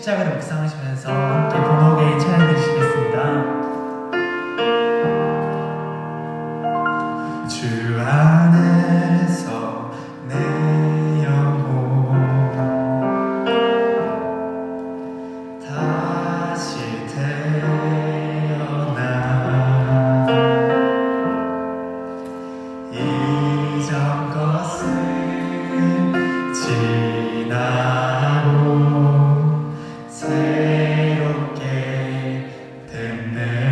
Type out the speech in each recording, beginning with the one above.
십자가를 묵상하시면서 함께 번호계의 찬양 드리시겠습니다. 주 안에서 내 영혼 다시 태어나 이전 것을 지나고 새롭게 됐네.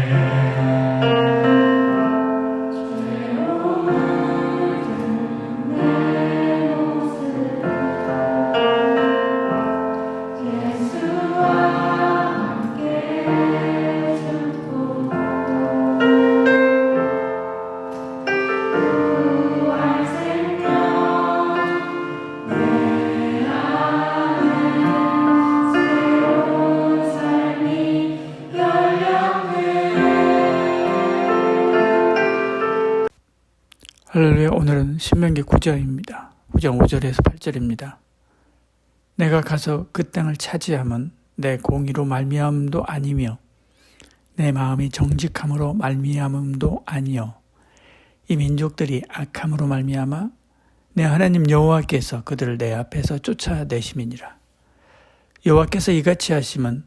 할렐루야. 오늘은 신명기 9장입니다. 9장 5절에서 8절입니다. 내가 가서 그 땅을 차지함은 내 공의로 말미암음도 아니며 내 마음이 정직함으로 말미암음도 아니요 이 민족들이 악함으로 말미암아 내 하나님 여호와께서 그들을 내 앞에서 쫓아내심이니라. 여호와께서 이같이 하심은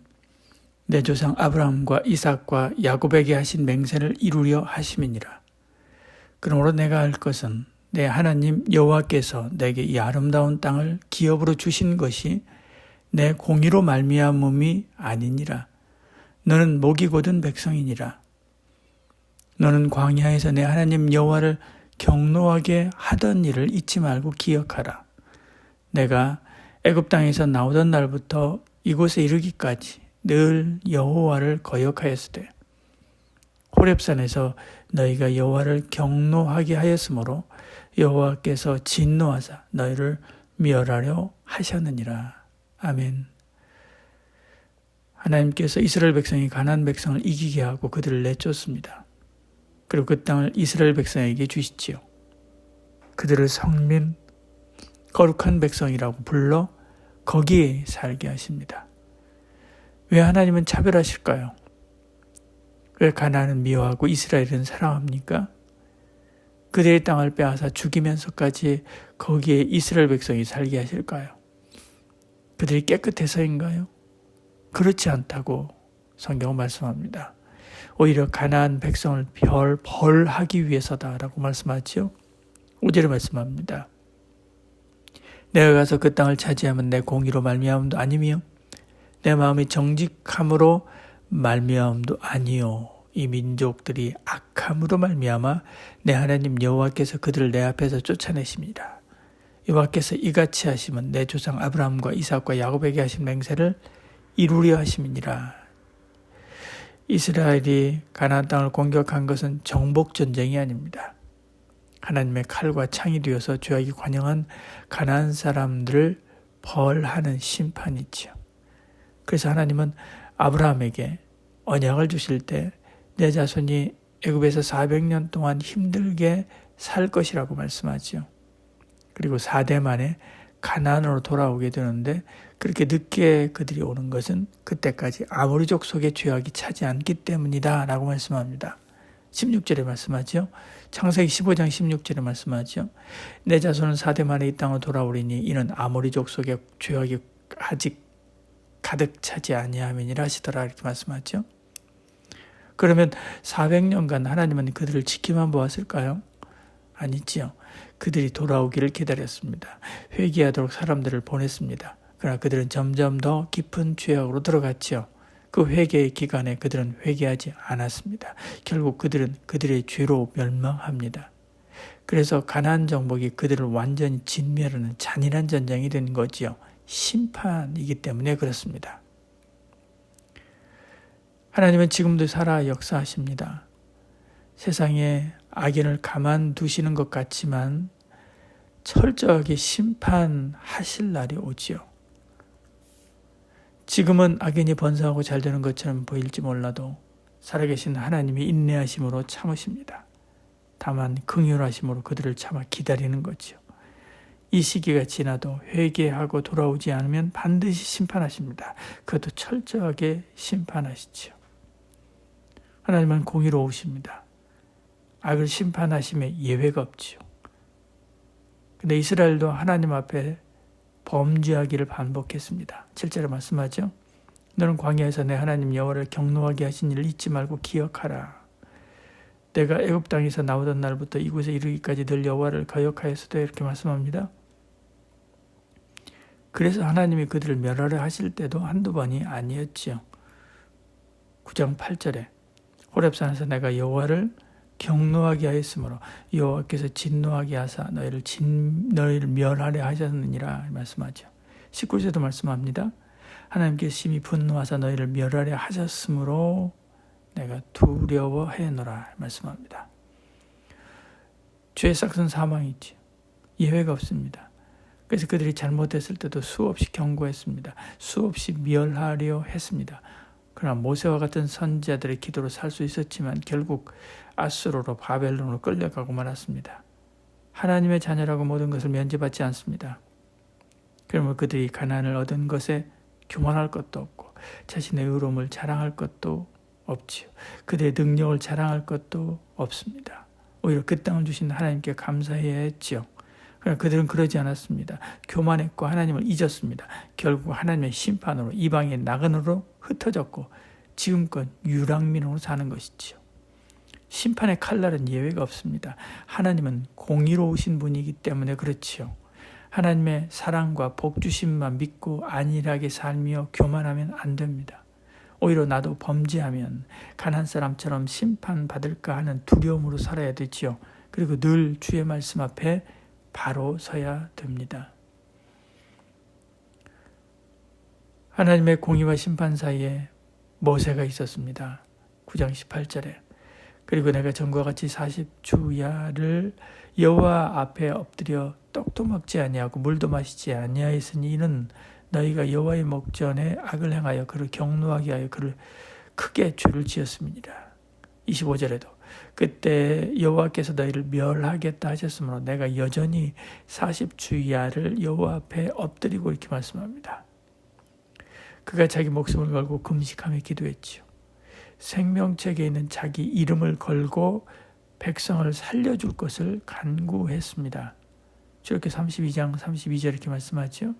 내 조상 아브라함과 이삭과 야곱에게 하신 맹세를 이루려 하심이니라. 그러므로 내가 할 것은 내 하나님 여호와께서 내게 이 아름다운 땅을 기업으로 주신 것이 내 공의로 말미암음이 아니니라. 너는 목이 곧은 백성이니라. 너는 광야에서 내 하나님 여호와를 경노하게 하던 일을 잊지 말고 기억하라. 내가 애굽 땅에서 나오던 날부터 이곳에 이르기까지 늘 여호와를 거역하였으되 호렙산에서 너희가 여호와를 경노하게 하였으므로 여호와께서 진노하사 너희를 멸하려 하셨느니라. 아멘. 하나님께서 이스라엘 백성이 가나안 백성을 이기게 하고 그들을 내쫓습니다. 그리고 그 땅을 이스라엘 백성에게 주시지요. 그들을 성민, 거룩한 백성이라고 불러 거기에 살게 하십니다. 왜 하나님은 차별하실까요? 왜 가나안은 미워하고 이스라엘은 사랑합니까? 그들의 땅을 빼앗아 죽이면서까지 거기에 이스라엘 백성이 살게 하실까요? 그들이 깨끗해서인가요? 그렇지 않다고 성경은 말씀합니다. 오히려 가나안 백성을 벌하기 위해서다라고 말씀하지요. 5절에 말씀합니다. 내가 가서 그 땅을 차지하면 내 공의로 말미암음도 아니며 내 마음이 정직함으로 말미암음도 아니요 이 민족들이 악함으로 말미암아 내 하나님 여호와께서 그들을 내 앞에서 쫓아내십니다. 여호와께서 이같이 하시면 내 조상 아브라함과 이삭과 야곱에게 하신 맹세를 이루려 하심이니라. 이스라엘이 가나안 땅을 공격한 것은 정복 전쟁이 아닙니다. 하나님의 칼과 창이 되어서 죄악이 관영한 가나안 사람들을 벌하는 심판이지요. 그래서 하나님은 아브라함에게 언약을 주실 때 내 자손이 애굽에서 400년 동안 힘들게 살 것이라고 말씀하죠. 그리고 4대 만에 가나안으로 돌아오게 되는데 그렇게 늦게 그들이 오는 것은 그때까지 아모리족 속의 죄악이 차지 않기 때문이다 라고 말씀합니다. 16절에 말씀하죠. 창세기 15장 16절에 말씀하죠. 내 자손은 4대 만에 이 땅으로 돌아오리니 이는 아모리족 속의 죄악이 아직 가득 차지 아니함이니라 하시더라 이렇게 말씀하죠. 그러면 400년간 하나님은 그들을 지키만 보았을까요? 아니지요. 그들이 돌아오기를 기다렸습니다. 회개하도록 사람들을 보냈습니다. 그러나 그들은 점점 더 깊은 죄악으로 들어갔지요. 그 회개의 기간에 그들은 회개하지 않았습니다. 결국 그들은 그들의 죄로 멸망합니다. 그래서 가나안 정복이 그들을 완전히 진멸하는 잔인한 전쟁이 된 거지요. 심판이기 때문에 그렇습니다. 하나님은 지금도 살아 역사하십니다. 세상에 악인을 가만두시는 것 같지만 철저하게 심판하실 날이 오지요. 지금은 악인이 번성하고 잘 되는 것처럼 보일지 몰라도 살아계신 하나님이 인내하심으로 참으십니다. 다만 긍휼하심으로 그들을 참아 기다리는 거지요. 이 시기가 지나도 회개하고 돌아오지 않으면 반드시 심판하십니다. 그것도 철저하게 심판하시지요. 하나님은 공의로우십니다. 악을 심판하심에 예외가 없지요. 근데 이스라엘도 하나님 앞에 범죄하기를 반복했습니다. 7절에 말씀하죠. 너는 광야에서 내 하나님 여호와를 경노하게 하신 일을 잊지 말고 기억하라. 내가 애굽 땅에서 나오던 날부터 이곳에 이르기까지 늘 여호와를 거역하였으되 이렇게 말씀합니다. 그래서 하나님이 그들을 멸하려 하실 때도 한두 번이 아니었지요. 9장 8절에 호렙산에서 내가 여호와를 경노하게 하였으므로 여호와께서 진노하게 하사 너희를 멸하려 하셨느니라 말씀하죠. 19절에도 말씀합니다. 하나님께서 심히 분노하사 너희를 멸하려 하셨으므로 내가 두려워하노라 말씀합니다. 죄의 싹은 사망이지 예외가 없습니다. 그래서 그들이 잘못했을 때도 수없이 경고했습니다. 수없이 멸하려 했습니다. 그러나 모세와 같은 선지자들의 기도로 살 수 있었지만 결국 아수르로 바벨론으로 끌려가고 말았습니다. 하나님의 자녀라고 모든 것을 면제받지 않습니다. 그러면 그들이 가나안을 얻은 것에 교만할 것도 없고 자신의 의로움을 자랑할 것도 없지요. 그들의 능력을 자랑할 것도 없습니다. 오히려 그 땅을 주신 하나님께 감사해야 했지요. 그러나 그들은 그러지 않았습니다. 교만했고 하나님을 잊었습니다. 결국 하나님의 심판으로 이방의 나그네로 흩어졌고 지금껏 유랑민으로 사는 것이지요. 심판의 칼날은 예외가 없습니다. 하나님은 공의로우신 분이기 때문에 그렇지요. 하나님의 사랑과 복주심만 믿고 안일하게 살며 교만하면 안 됩니다. 오히려 나도 범죄하면 가난한 사람처럼 심판받을까 하는 두려움으로 살아야 되지요. 그리고 늘 주의 말씀 앞에 바로 서야 됩니다. 하나님의 공의와 심판 사이에 모세가 있었습니다. 9장 18절에 그리고 내가 전과 같이 40주야를 여호와 앞에 엎드려 떡도 먹지 아니하고 물도 마시지 아니하였으니 이는 너희가 여호와의 목전에 악을 행하여 그를 경노하게 하여 그를 크게 죄를 지었음이니라. 25절에도 그때 여호와께서 너희를 멸하겠다 하셨으므로 내가 여전히 40주야를 여호와 앞에 엎드리고 이렇게 말씀합니다. 그가 자기 목숨을 걸고 금식하며 기도했지요. 생명책에 있는 자기 이름을 걸고 백성을 살려줄 것을 간구했습니다. 저렇게 32장 32절 이렇게 말씀하죠.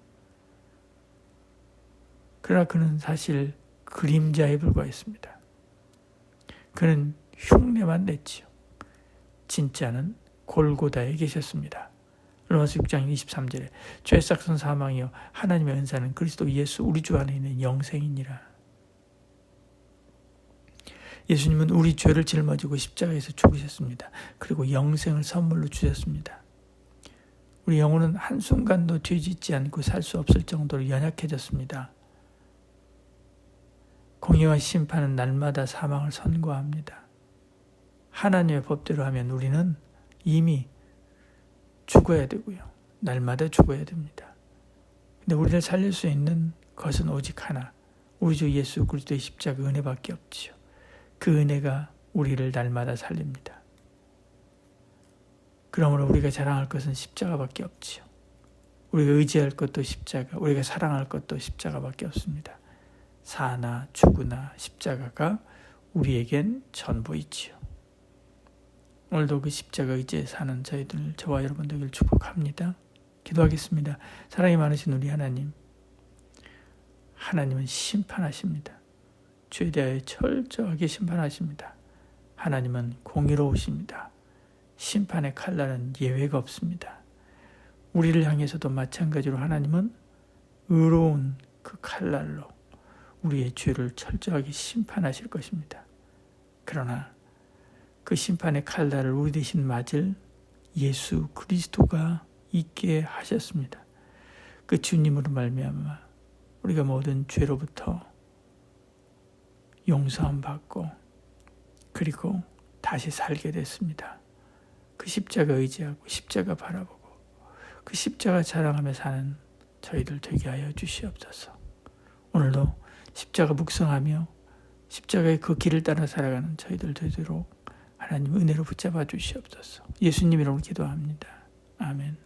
그러나 그는 사실 그림자에 불과했습니다. 그는 흉내만 냈지요. 진짜는 골고다에 계셨습니다. 로마서 6장 23절에 죄 싹은 사망이요 하나님의 은사는 그리스도 예수 우리 주 안에 있는 영생이니라. 예수님은 우리 죄를 짊어지고 십자가에서 죽으셨습니다. 그리고 영생을 선물로 주셨습니다. 우리 영혼은 한순간도 죄 짓지 않고 살 수 없을 정도로 연약해졌습니다. 공의와 심판은 날마다 사망을 선고합니다. 하나님의 법대로 하면 우리는 이미 죽어야 되고요. 날마다 죽어야 됩니다. 근데 우리를 살릴 수 있는 것은 오직 하나, 우리 주 예수 그리스도의 십자가 은혜밖에 없지요. 그 은혜가 우리를 날마다 살립니다. 그러므로 우리가 자랑할 것은 십자가밖에 없지요. 우리가 의지할 것도 십자가, 우리가 사랑할 것도 십자가밖에 없습니다. 사나 죽으나 십자가가 우리에겐 전부이지요. 오늘도 그 십자가 의지에 사는 저와 여러분들 축복합니다. 기도하겠습니다. 사랑이 많으신 우리 하나님, 하나님은 심판하십니다. 죄에 대하여 철저하게 심판하십니다. 하나님은 공의로우십니다. 심판의 칼날은 예외가 없습니다. 우리를 향해서도 마찬가지로 하나님은 의로운 그 칼날로 우리의 죄를 철저하게 심판하실 것입니다. 그러나 그 심판의 칼날을 우리 대신 맞을 예수 그리스도가 있게 하셨습니다. 그 주님으로 말미암아 우리가 모든 죄로부터 용서함 받고 그리고 다시 살게 됐습니다. 그 십자가 의지하고 십자가 바라보고 그 십자가 자랑하며 사는 저희들 되게 하여 주시옵소서. 오늘도 십자가 묵상하며 십자가의 그 길을 따라 살아가는 저희들 되도록 하나님 은혜로 붙잡아 주시옵소서. 예수님 이름으로 기도합니다. 아멘.